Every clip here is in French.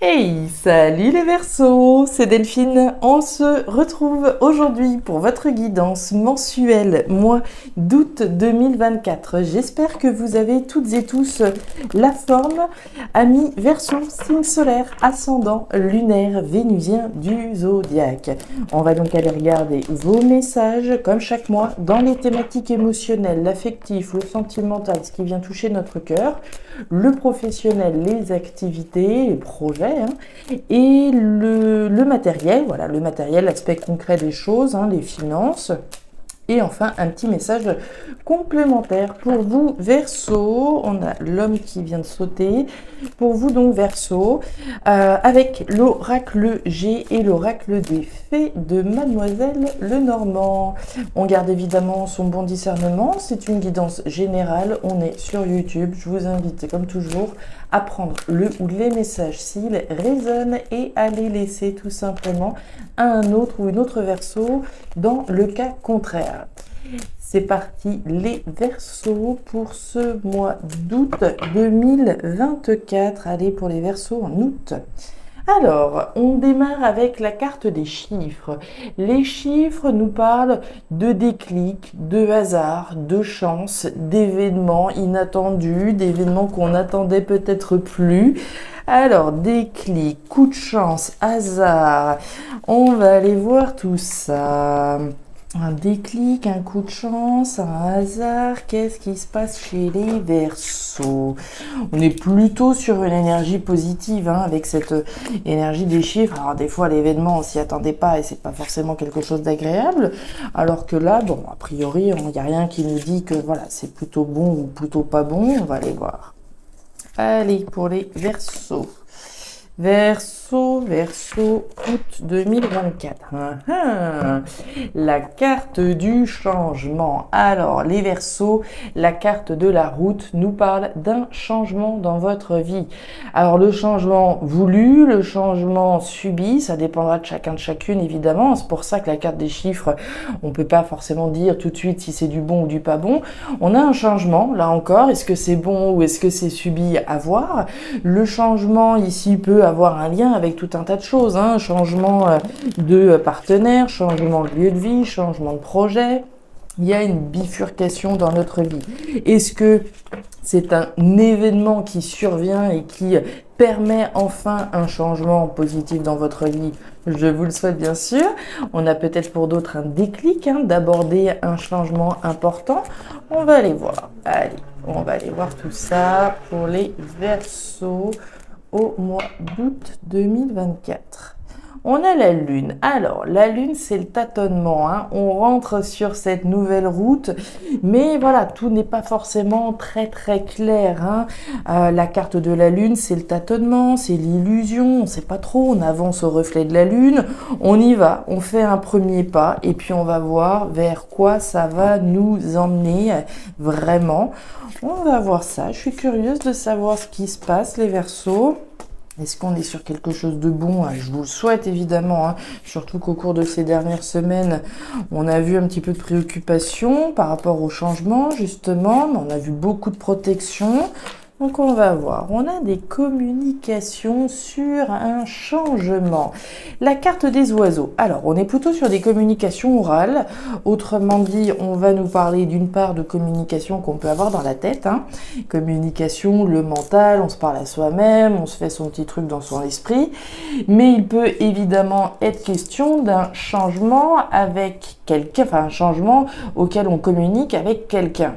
Hey, salut les Verseaux, c'est Delphine. On se retrouve aujourd'hui pour votre guidance mensuelle mois d'août 2024. J'espère que vous avez toutes et tous la forme. Amis Verseaux, signe solaire, ascendant lunaire vénusien du zodiaque. On va donc aller regarder vos messages comme chaque mois dans les thématiques émotionnelles, l'affectif, le sentimental, ce qui vient toucher notre cœur, le professionnel, les activités, les projets. Et le matériel, voilà, le matériel, l'aspect concret des choses, les finances. Et enfin, un petit message complémentaire pour vous, Verseau. On a l'homme qui vient de sauter. Pour vous, donc, Verseau, avec l'oracle G et l'oracle des fées de Mademoiselle Lenormand. On garde évidemment son bon discernement. C'est une guidance générale. On est sur YouTube. Je vous invite, comme toujours, à prendre le ou les messages s'ils résonnent et à les laisser tout simplement à un autre ou une autre Verseau dans le cas contraire. C'est parti les Verseaux pour ce mois d'août 2024. Allez pour les Verseaux en août. Alors, on démarre avec la carte des chiffres. Les chiffres nous parlent de déclic, de hasard, de chance, d'événements inattendus, d'événements qu'on n'attendait peut-être plus. Alors, déclic, coup de chance, hasard, on va aller voir tout ça. Un déclic, un coup de chance, un hasard, qu'est-ce qui se passe chez les Verseaux? On est plutôt sur une énergie positive, avec cette énergie des chiffres. Alors des fois l'événement on s'y attendait pas et c'est pas forcément quelque chose d'agréable. Alors que là, bon, a priori, il n'y a rien qui nous dit que voilà, c'est plutôt bon ou plutôt pas bon. On va aller voir. Allez, pour les Verseaux. Verseau, août 2024. La carte du changement. Alors, les Verseaux, la carte de la route nous parle d'un changement dans votre vie. Alors, le changement voulu, le changement subi, ça dépendra de chacun de chacune, évidemment. C'est pour ça que la carte des chiffres, on peut pas forcément dire tout de suite si c'est du bon ou du pas bon. On a un changement, là encore. Est-ce que c'est bon ou est-ce que c'est subi à voir? Le changement ici peut avoir un lien avec tout un tas de choses, changement de partenaire, changement de lieu de vie, changement de projet. Il y a une bifurcation dans notre vie. Est-ce que c'est un événement qui survient et qui permet enfin un changement positif dans votre vie? Je vous le souhaite bien sûr. On a peut-être pour d'autres un déclic, d'aborder un changement important. On va aller voir. Allez, on va aller voir tout ça pour les Verseaux au mois d'août 2024. On a la Lune. Alors, la Lune, c'est le tâtonnement. On rentre sur cette nouvelle route, mais voilà, tout n'est pas forcément très très clair. La carte de la Lune, c'est le tâtonnement, c'est l'illusion. On ne sait pas trop. On avance au reflet de la Lune. On y va. On fait un premier pas et puis on va voir vers quoi ça va nous emmener vraiment. On va voir ça. Je suis curieuse de savoir ce qui se passe, les Verseaux. Est-ce qu'on est sur quelque chose de bon? Je vous le souhaite évidemment, surtout qu'au cours de ces dernières semaines, on a vu un petit peu de préoccupation par rapport au changement, justement, mais on a vu beaucoup de protection. Donc on va voir, on a des communications sur un changement. La carte des oiseaux. Alors on est plutôt sur des communications orales. Autrement dit, on va nous parler d'une part de communication qu'on peut avoir dans la tête. Communication, le mental, on se parle à soi-même, on se fait son petit truc dans son esprit. Mais il peut évidemment être question d'un changement avec quelqu'un, enfin un changement auquel on communique avec quelqu'un.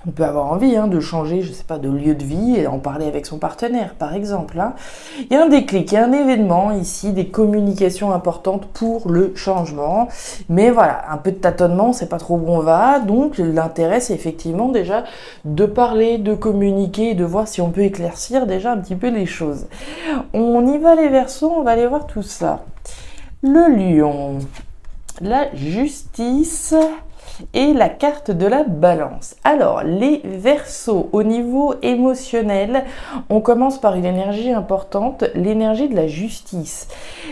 On peut avoir envie de changer, je ne sais pas, de lieu de vie et en parler avec son partenaire, par exemple. Il y a un déclic, il y a un événement ici, des communications importantes pour le changement. Mais voilà, un peu de tâtonnement, on ne sait pas trop où on va. Donc l'intérêt, c'est effectivement déjà de parler, de communiquer et de voir si on peut éclaircir déjà un petit peu les choses. On y va les Verseaux, on va aller voir tout ça. Le lion, la justice et la carte de la balance. Alors, les Verseaux, au niveau émotionnel, on commence par une énergie importante, l'énergie de la justice.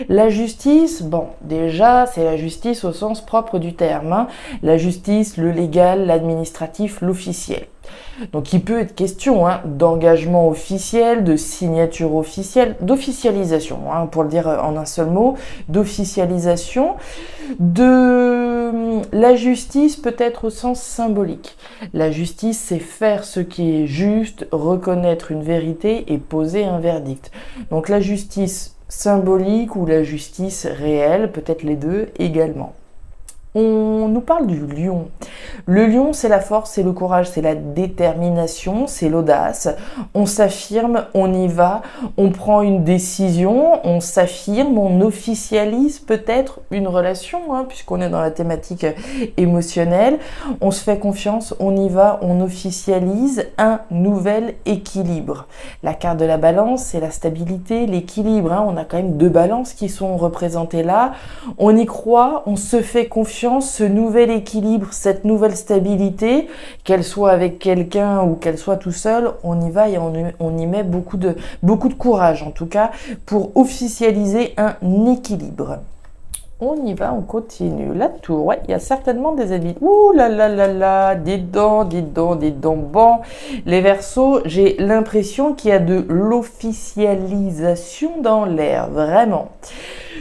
La justice, bon, déjà, c'est la justice au sens propre du terme. La justice, le légal, l'administratif, l'officiel. Donc il peut être question d'engagement officiel, de signature officielle, d'officialisation, pour le dire en un seul mot, d'officialisation, de la justice peut-être au sens symbolique. La justice, c'est faire ce qui est juste, reconnaître une vérité et poser un verdict. Donc la justice symbolique ou la justice réelle, peut-être les deux également. On nous parle du lion. Le lion, c'est la force, c'est le courage, c'est la détermination, c'est l'audace. On s'affirme, on y va, on prend une décision, on s'affirme, on officialise peut-être une relation, puisqu'on est dans la thématique émotionnelle. On se fait confiance, on y va, on officialise un nouvel équilibre. La carte de la balance, c'est la stabilité, l'équilibre. On a quand même deux balances qui sont représentées là. On y croit, on se fait confiance. Ce nouvel équilibre, cette nouvelle stabilité, qu'elle soit avec quelqu'un ou qu'elle soit tout seul, on y va et on y met beaucoup de courage en tout cas pour officialiser un équilibre. On y va, on continue. La tour, ouais, il y a certainement des ennemis. Ouh là là là là, dis donc. Bon, les Verseaux, j'ai l'impression qu'il y a de l'officialisation dans l'air, vraiment.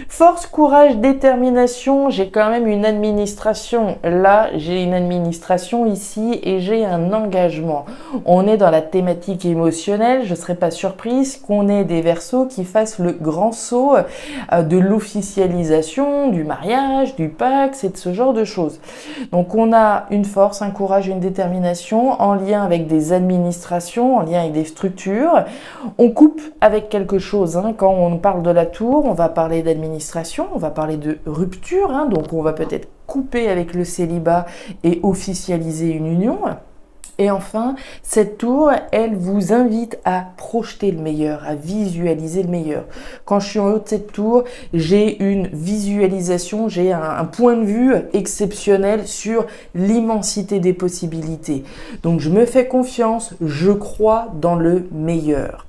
Force, courage, détermination, j'ai quand même une administration. Là, j'ai une administration ici et j'ai un engagement. On est dans la thématique émotionnelle, je ne serais pas surprise qu'on ait des Verseaux qui fassent le grand saut de l'officialisation, du mariage, du pacte, et de ce genre de choses. Donc on a une force, un courage, une détermination en lien avec des administrations, en lien avec des structures. On coupe avec quelque chose. Quand on parle de la tour, on va parler d'administration, on va parler de rupture, donc on va peut-être couper avec le célibat et officialiser une union. Et enfin, cette tour, elle vous invite à projeter le meilleur, à visualiser le meilleur. Quand je suis en haut de cette tour, j'ai une visualisation, j'ai un point de vue exceptionnel sur l'immensité des possibilités. Donc je me fais confiance, je crois dans le meilleur.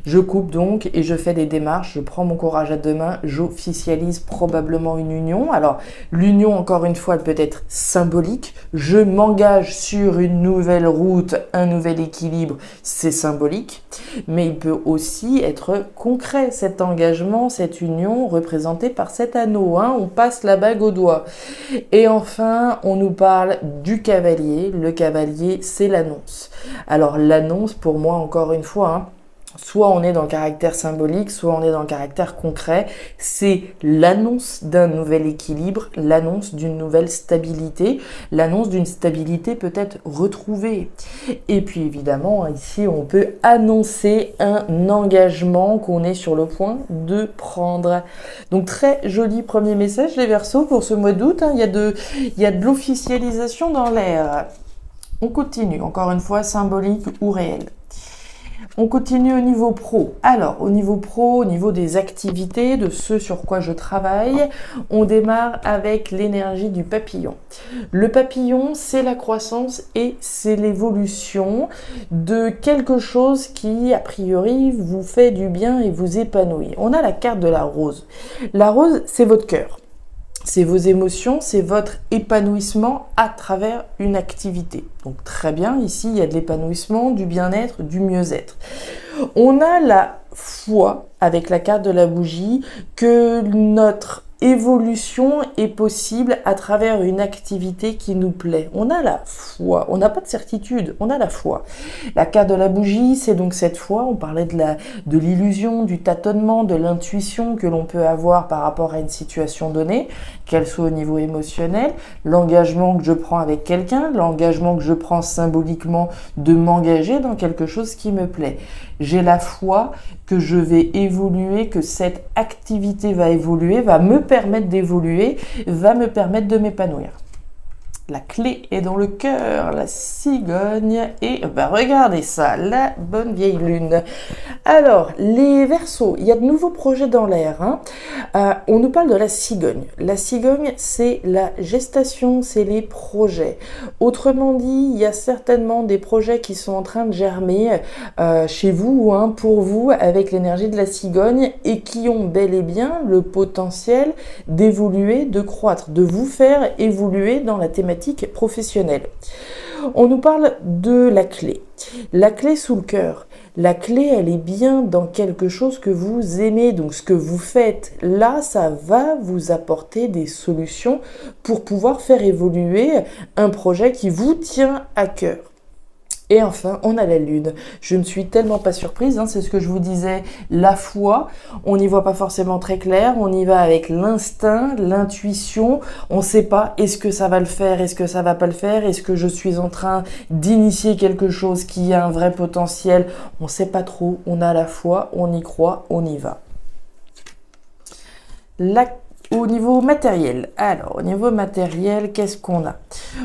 Je coupe donc et je fais des démarches, je prends mon courage à deux mains, j'officialise probablement une union. Alors l'union, encore une fois, elle peut être symbolique. Je m'engage sur une nouvelle route, un nouvel équilibre, c'est symbolique, mais il peut aussi être concret, cet engagement, cette union représentée par cet anneau, on passe la bague au doigt. Et enfin, on nous parle du cavalier. Le cavalier, c'est l'annonce. Alors l'annonce, pour moi, encore une fois, soit on est dans le caractère symbolique, soit on est dans le caractère concret. C'est l'annonce d'un nouvel équilibre, l'annonce d'une nouvelle stabilité, l'annonce d'une stabilité peut-être retrouvée. Et puis évidemment, ici, on peut annoncer un engagement qu'on est sur le point de prendre. Donc très joli premier message, les Verseaux, pour ce mois d'août. Il y a de l'officialisation dans l'air. On continue, encore une fois, symbolique ou réel. On continue au niveau pro. Alors, au niveau pro, au niveau des activités, de ce sur quoi je travaille, on démarre avec l'énergie du papillon. Le papillon, c'est la croissance et c'est l'évolution de quelque chose qui, a priori, vous fait du bien et vous épanouit. On a la carte de la rose. La rose, c'est votre cœur. C'est vos émotions, c'est votre épanouissement à travers une activité. Donc très bien, ici il y a de l'épanouissement, du bien-être, du mieux-être. On a la foi avec la carte de la bougie que notre évolution est possible à travers une activité qui nous plaît. On a la foi, on n'a pas de certitude, on a la foi. La carte de la bougie, c'est donc cette foi, on parlait de l'illusion, du tâtonnement, de l'intuition que l'on peut avoir par rapport à une situation donnée, qu'elle soit au niveau émotionnel, l'engagement que je prends avec quelqu'un, l'engagement que je prends symboliquement de m'engager dans quelque chose qui me plaît. J'ai la foi que je vais évoluer, que cette activité va évoluer, va me permettre d'évoluer, va me permettre de m'épanouir. La clé est dans le cœur, la cigogne, et regardez ça, la bonne vieille lune. Alors, les Verseaux, il y a de nouveaux projets dans l'air. On nous parle de la cigogne. La cigogne, c'est la gestation, c'est les projets. Autrement dit, il y a certainement des projets qui sont en train de germer chez vous, pour vous, avec l'énergie de la cigogne, et qui ont bel et bien le potentiel d'évoluer, de croître, de vous faire évoluer dans la thématique professionnelle. On nous parle de la clé. La clé sous le cœur. La clé, elle est bien dans quelque chose que vous aimez. Donc, ce que vous faites là, ça va vous apporter des solutions pour pouvoir faire évoluer un projet qui vous tient à cœur. Et enfin, on a la lune. Je ne suis tellement pas surprise, c'est ce que je vous disais, la foi, on n'y voit pas forcément très clair, on y va avec l'instinct, l'intuition, on ne sait pas, est-ce que ça va le faire, est-ce que ça va pas le faire, est-ce que je suis en train d'initier quelque chose qui a un vrai potentiel, on ne sait pas trop, on a la foi, on y croit, on y va. Au niveau matériel, alors au niveau matériel, qu'est-ce qu'on a?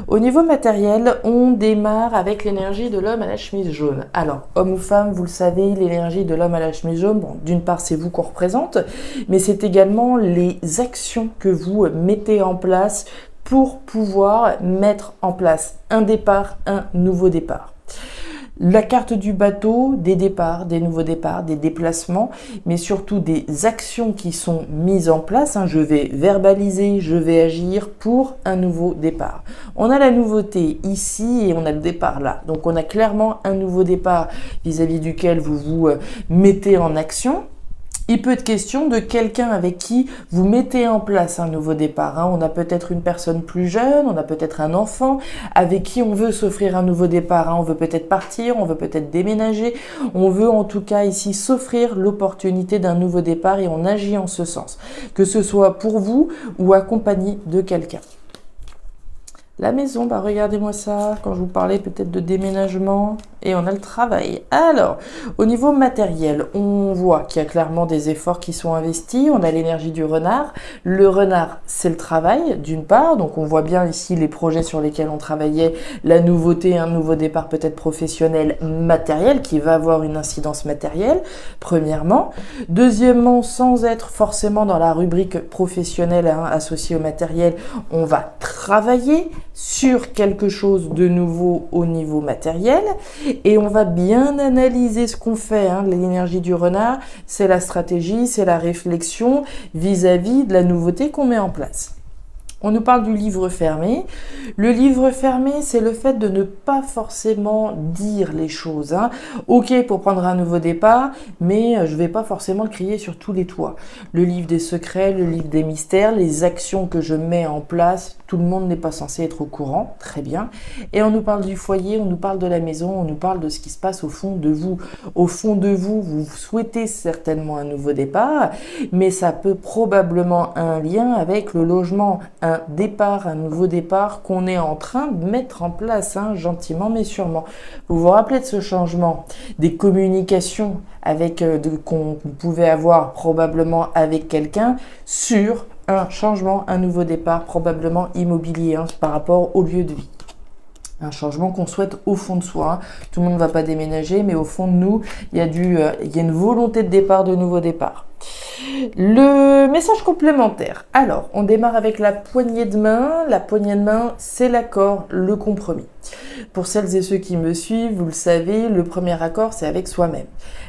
Au niveau matériel, on démarre avec l'énergie de l'homme à la chemise jaune. Alors, homme ou femme, vous le savez, l'énergie de l'homme à la chemise jaune, bon, d'une part c'est vous qu'on représente, mais c'est également les actions que vous mettez en place pour pouvoir mettre en place un départ, un nouveau départ. La carte du bateau, des départs, des nouveaux départs, des déplacements, mais surtout des actions qui sont mises en place. Je vais verbaliser, je vais agir pour un nouveau départ. On a la nouveauté ici et on a le départ là. Donc on a clairement un nouveau départ vis-à-vis duquel vous vous mettez en action. Il peut être question de quelqu'un avec qui vous mettez en place un nouveau départ. On a peut-être une personne plus jeune, on a peut-être un enfant avec qui on veut s'offrir un nouveau départ. On veut peut-être partir, on veut peut-être déménager. On veut en tout cas ici s'offrir l'opportunité d'un nouveau départ et on agit en ce sens. Que ce soit pour vous ou accompagné de quelqu'un. La maison, regardez-moi ça, quand je vous parlais peut-être de déménagement, et on a le travail. Alors, au niveau matériel, on voit qu'il y a clairement des efforts qui sont investis, on a l'énergie du renard. Le renard, c'est le travail, d'une part, donc on voit bien ici les projets sur lesquels on travaillait, la nouveauté, un nouveau départ peut-être professionnel, matériel, qui va avoir une incidence matérielle, premièrement. Deuxièmement, sans être forcément dans la rubrique professionnelle associée au matériel, on va travailler sur quelque chose de nouveau au niveau matériel et on va bien analyser ce qu'on fait. L'énergie du renard, c'est la stratégie, c'est la réflexion vis-à-vis de la nouveauté qu'on met en place. On nous parle du livre fermé. Le livre fermé, c'est le fait de ne pas forcément dire les choses. Ok pour prendre un nouveau départ, mais je ne vais pas forcément le crier sur tous les toits. Le livre des secrets, le livre des mystères, les actions que je mets en place, tout le monde n'est pas censé être au courant, très bien. Et on nous parle du foyer, on nous parle de la maison, on nous parle de ce qui se passe au fond de vous. Au fond de vous, vous souhaitez certainement un nouveau départ, mais ça peut probablement un lien avec le logement, un départ, un nouveau départ qu'on est en train de mettre en place, gentiment mais sûrement. Vous vous rappelez de ce changement, des communications avec qu'on pouvait avoir probablement avec quelqu'un sur un changement, un nouveau départ, probablement immobilier par rapport au lieu de vie. Un changement qu'on souhaite au fond de soi. Tout le monde ne va pas déménager, mais au fond de nous, il y a une volonté de départ, de nouveau départ. Le message complémentaire. Alors, on démarre avec la poignée de main. La poignée de main, c'est l'accord, le compromis. Pour celles et ceux qui me suivent, vous le savez, le premier accord, c'est avec soi-même.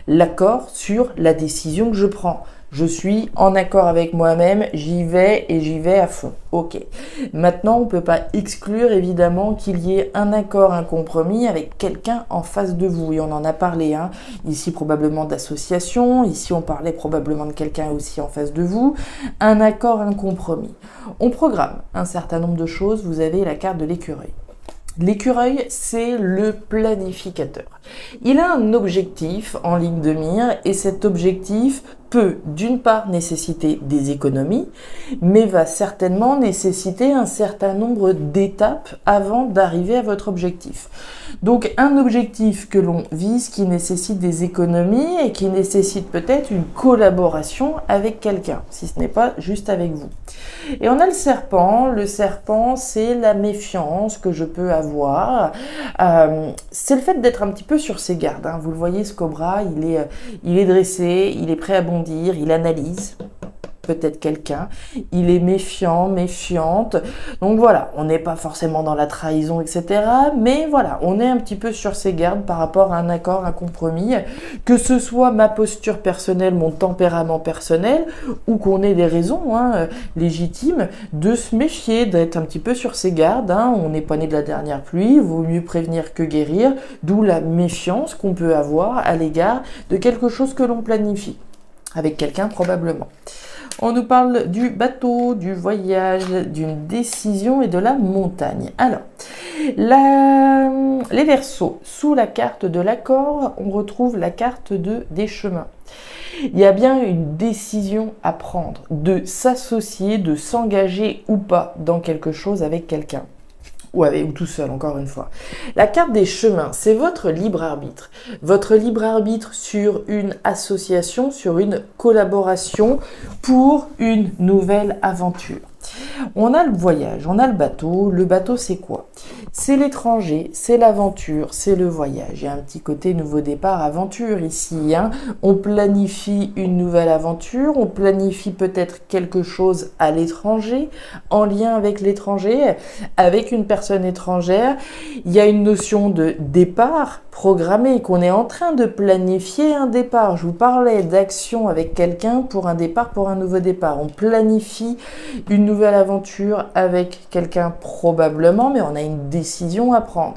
L'accord sur la décision que je prends. Je suis en accord avec moi-même, j'y vais et j'y vais à fond. Ok. Maintenant, on ne peut pas exclure évidemment qu'il y ait un accord, un compromis avec quelqu'un en face de vous. Et on en a parlé. Ici, probablement d'association. Ici, on parlait probablement de quelqu'un aussi en face de vous. Un accord, un compromis. On programme un certain nombre de choses. Vous avez la carte de l'écureuil. L'écureuil, c'est le planificateur. Il a un objectif en ligne de mire et cet objectif peut d'une part nécessiter des économies, mais va certainement nécessiter un certain nombre d'étapes avant d'arriver à votre objectif. Donc un objectif que l'on vise qui nécessite des économies et qui nécessite peut-être une collaboration avec quelqu'un, si ce n'est pas juste avec vous. Et on a le serpent. Le serpent, c'est la méfiance que je peux avoir. C'est le fait d'être un petit peu sur ses gardes. Vous le voyez, ce cobra, il est dressé, il est prêt à bondir, il analyse. peut-être quelqu'un, il est méfiant, méfiante. Donc voilà, on n'est pas forcément dans la trahison, etc. Mais voilà, on est un petit peu sur ses gardes par rapport à un accord, un compromis, que ce soit ma posture personnelle, mon tempérament personnel, ou qu'on ait des raisons légitimes de se méfier, d'être un petit peu sur ses gardes. On n'est pas né de la dernière pluie, il vaut mieux prévenir que guérir, d'où la méfiance qu'on peut avoir à l'égard de quelque chose que l'on planifie, avec quelqu'un probablement. On nous parle du bateau, du voyage, d'une décision et de la montagne. Alors, les Verseaux, sous la carte de l'accord, on retrouve la carte des chemins. Il y a bien une décision à prendre, de s'associer, de s'engager ou pas dans quelque chose avec quelqu'un. Ou tout seul, encore une fois. La carte des chemins, c'est votre libre arbitre. Votre libre arbitre sur une association, sur une collaboration pour une nouvelle aventure. On a le voyage, on a le bateau. Le bateau, c'est quoi? C'est l'étranger, c'est l'aventure, c'est le voyage. Il y a un petit côté nouveau départ, aventure ici. On planifie une nouvelle aventure, on planifie peut-être quelque chose à l'étranger, en lien avec l'étranger, avec une personne étrangère. Il y a une notion de départ programmé, qu'on est en train de planifier un départ. Je vous parlais d'action avec quelqu'un pour un départ, pour un nouveau départ. On planifie une nouvelle aventure avec quelqu'un probablement, mais on a une décision à prendre.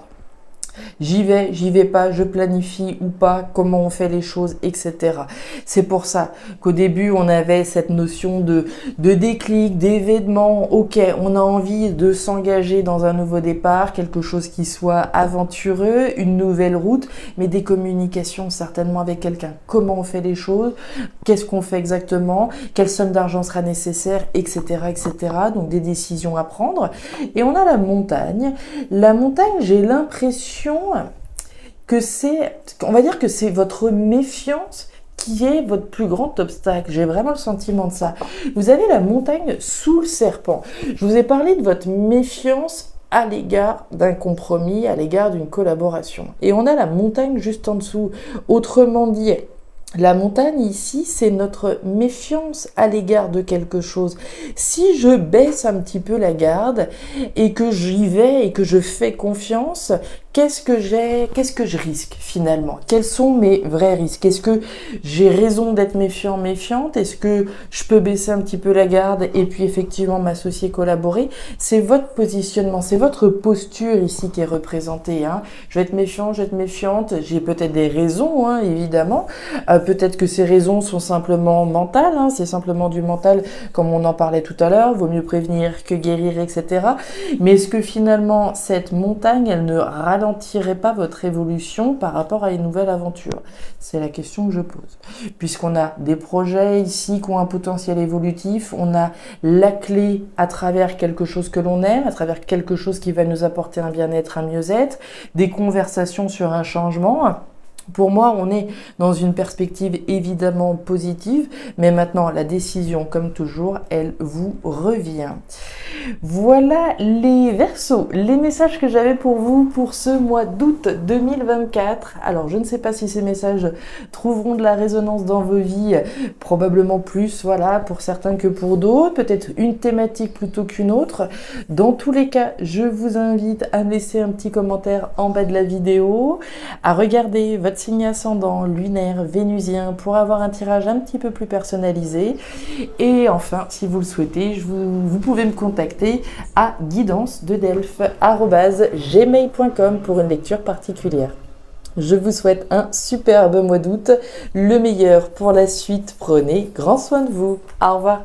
J'y vais pas, je planifie ou pas, comment on fait les choses, etc. C'est pour ça qu'au début, on avait cette notion de déclic, d'événement. Ok, on a envie de s'engager dans un nouveau départ, quelque chose qui soit aventureux, une nouvelle route, mais des communications certainement avec quelqu'un. Comment on fait les choses, qu'est-ce qu'on fait exactement, quelle somme d'argent sera nécessaire, etc., etc. Donc des décisions à prendre. Et on a la montagne. La montagne, j'ai l'impression que on va dire que c'est votre méfiance qui est votre plus grand obstacle. J'ai vraiment le sentiment de ça. Vous avez la montagne sous le serpent. Je vous ai parlé de votre méfiance à l'égard d'un compromis, à l'égard d'une collaboration. Et on a la montagne juste en dessous. Autrement dit, la montagne ici, c'est notre méfiance à l'égard de quelque chose. Si je baisse un petit peu la garde et que j'y vais et que je fais confiance, qu'est-ce que je risque finalement? Quels sont mes vrais risques? Est-ce que j'ai raison d'être méfiant, méfiante? Est-ce que je peux baisser un petit peu la garde et puis effectivement m'associer, collaborer? C'est votre positionnement, c'est votre posture ici qui est représentée. Je vais être méfiant, je vais être méfiante. J'ai peut-être des raisons, évidemment. Peut-être que ces raisons sont simplement mentales. C'est simplement du mental, comme on en parlait tout à l'heure. Vaut mieux prévenir que guérir, etc. Mais est-ce que finalement cette montagne, elle ne ralentirait pas votre évolution par rapport à une nouvelle aventure? C'est la question que je pose. Puisqu'on a des projets ici qui ont un potentiel évolutif, on a la clé à travers quelque chose que l'on aime, à travers quelque chose qui va nous apporter un bien-être, un mieux-être, des conversations sur un changement. Pour moi, on est dans une perspective évidemment positive, mais maintenant, la décision, comme toujours, elle vous revient. Voilà les Verseaux, les messages que j'avais pour vous pour ce mois d'août 2024. Alors, je ne sais pas si ces messages trouveront de la résonance dans vos vies, probablement plus, pour certains que pour d'autres, peut-être une thématique plutôt qu'une autre. Dans tous les cas, je vous invite à me laisser un petit commentaire en bas de la vidéo, à regarder votre signe ascendant, lunaire, vénusien pour avoir un tirage un petit peu plus personnalisé. Et enfin, si vous le souhaitez, vous pouvez me contacter à guidancededelphes@gmail.com pour une lecture particulière. Je vous souhaite un superbe mois d'août, le meilleur pour la suite. Prenez grand soin de vous. Au revoir.